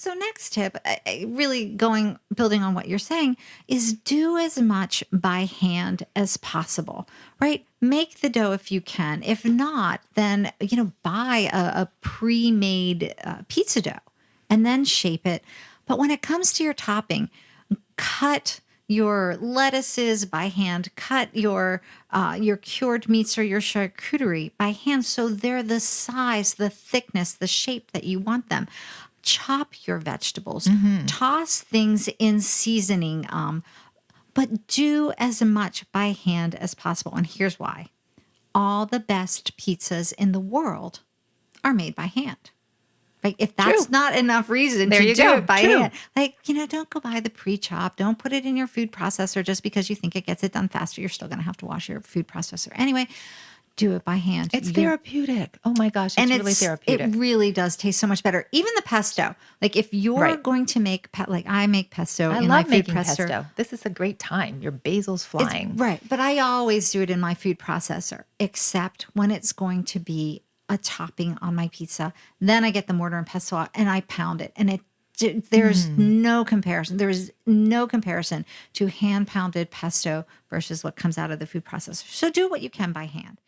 So next tip, really building on what you're saying, is do as much by hand as possible, right? Make the dough if you can. If not, then, buy a pre-made pizza dough and then shape it. But when it comes to your topping, cut your lettuces by hand, cut your cured meats or your charcuterie by hand so they're the size, the thickness, the shape that you want them. Chop your vegetables, toss things in seasoning, but do as much by hand as possible. And here's why. All the best pizzas in the world are made by hand. Like, if that's not enough reason to do it by hand, don't go buy the pre-chop. Don't put it in your food processor just because you think it gets it done faster. You're still going to have to wash your food processor. Anyway, do it by hand. It's therapeutic. Oh my gosh, it's really therapeutic. It really does taste so much better. Even the pesto. Like, if you're going to make, I make pesto in my food processor. Pesto. This is a great time. Your basil's flying. Right. But I always do it in my food processor, except when it's going to be a topping on my pizza. Then I get the mortar and pestle out and I pound it. And there's no comparison. There is no comparison to hand pounded pesto versus what comes out of the food processor. So do what you can by hand.